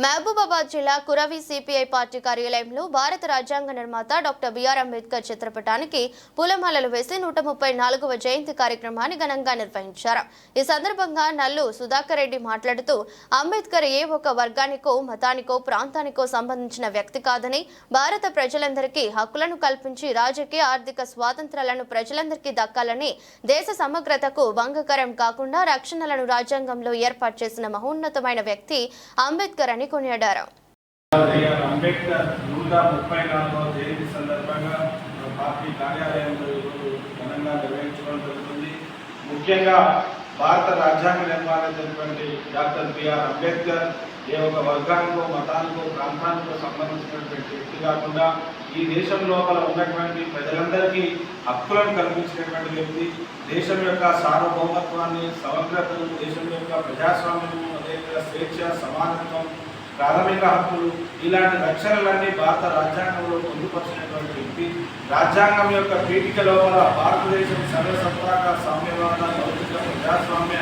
మహబూబాబాద్ జిల్లా Kuravi CPI party కార్యాలయంలో భారత రాజ్యాంగ నిర్మాత డాక్టర్ బిఆర్ అంబేద్కర్ చిత్రపటానికి పూలమాలలు వేసి 134వ జయంతి కార్యక్రమాన్ని ఘనంగా నిర్వహించారు. ఈ సందర్భంగా నల్లు సుధాకర్ రెడ్డి మాట్లాడుతూ అంబేద్కర్ ఏ ఒక వర్గానికో మతానికో ప్రాంతానికో సంబంధించిన వ్యక్తి కాదని, భారత ప్రజలందరికీ హక్కులను కల్పించి రాజకీయ ఆర్థిక స్వాతంత్రాలను ప్రజలందరికీ దక్కాలని, దేశ సమగ్రతకు భంగకరం కాకుండా రక్షణలను రాజ్యాంగంలో ఏర్పాటు చేసిన మహోన్నతమైన వ్యక్తి అంబేద్కర్ అని కొనియాడారు. అంబేద్కర్ 134వ జయంతి సందర్భంగా పార్టీ కార్యాలయంలో ఘనంగా నిర్వహించడం జరుగుతుంది. ముఖ్యంగా భారత రాజ్యాంగ నిర్మాత అయినటువంటి డాక్టర్ బిఆర్ అంబేద్కర్ ఏ ఒక వర్గానికో మతానికో ప్రాంతానికో సంబంధించినటువంటి వ్యక్తి కాకుండా ఈ దేశం లోపల ఉన్నటువంటి ప్రజలందరికీ హక్కులను కల్పించినటువంటి వ్యక్తి, దేశం యొక్క సార్వభౌమత్వాన్ని, సమగ్రతను, దేశం యొక్క ప్రజాస్వామ్యము, అదేవిధంగా స్వేచ్ఛ, సమానత్వం, ప్రాథమిక హక్కులు ఇలాంటి రక్షణలన్నీ భారత రాజ్యాంగంలో పొందుపరిచినటువంటి వ్యక్తి. రాజ్యాంగం యొక్క పీఠిక లోపల భారతదేశం సర్వసత్తాక సామ్యవాద, లౌకిక, ప్రజాస్వామ్య,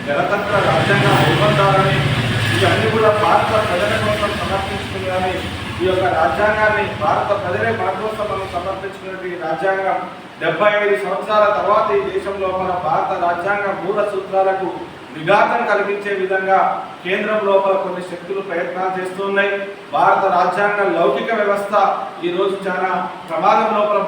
గణతంత్ర రాజ్యాంగ నిబంధనలని ఇవన్నీ కూడా భారత ప్రజల కోసం సమర్పించుకుని ఈ యొక్క రాజ్యాంగాన్ని భారత ప్రజలే మన కోసం మనం సమర్పించుకున్నటువంటి రాజ్యాంగం 75 సంవత్సరాల తర్వాత ఈ దేశం లోపల భారత రాజ్యాంగ మూల సూత్రాలకు విఘాతం కలిగించే విధంగా కేంద్రం లోపల కొన్ని శక్తులు ప్రయత్నాలు చేస్తున్నాయి. భారత రాజ్యాంగ లౌకిక వ్యవస్థ ఈరోజు చాలా ప్రమాదం లోపల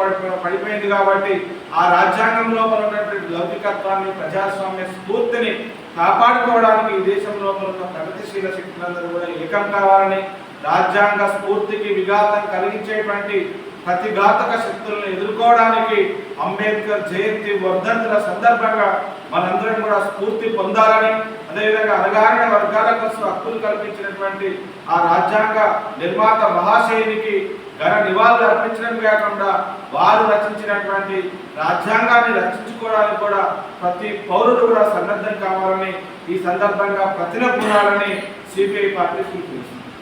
పడిపోయింది. కాబట్టి ఆ రాజ్యాంగం లోపల ఉన్నటువంటి లౌకికత్వాన్ని, ప్రజాస్వామ్య స్ఫూర్తిని కాపాడుకోవడానికి ఈ దేశం లోపల ఉన్న ప్రగతిశీల శక్తులందరూ కూడా ఏకం కావాలని, రాజ్యాంగ స్ఫూర్తికి విఘాతం కలిగించేటువంటి ప్రతిఘాతక శక్తులను ఎదుర్కోవడానికి అంబేద్కర్ జయంతి వర్ధంతుల సందర్భంగా మనందరం కూడా స్ఫూర్తి పొందాలని, అదేవిధంగా అణగారిన వర్గాల కోసం హక్కులు కల్పించినటువంటి ఆ రాజ్యాంగ నిర్మాత మహాశయునికి ఘన నివాళులు అర్పించడం కాకుండా వారు రచించినటువంటి రాజ్యాంగాన్ని రక్షించుకోవడానికి కూడా ప్రతి పౌరుడు కూడా సన్నద్ధం కావాలని ఈ సందర్భంగా ప్రతిన పూనాలని సిపిఐ పార్టీ సూచిస్తుంది.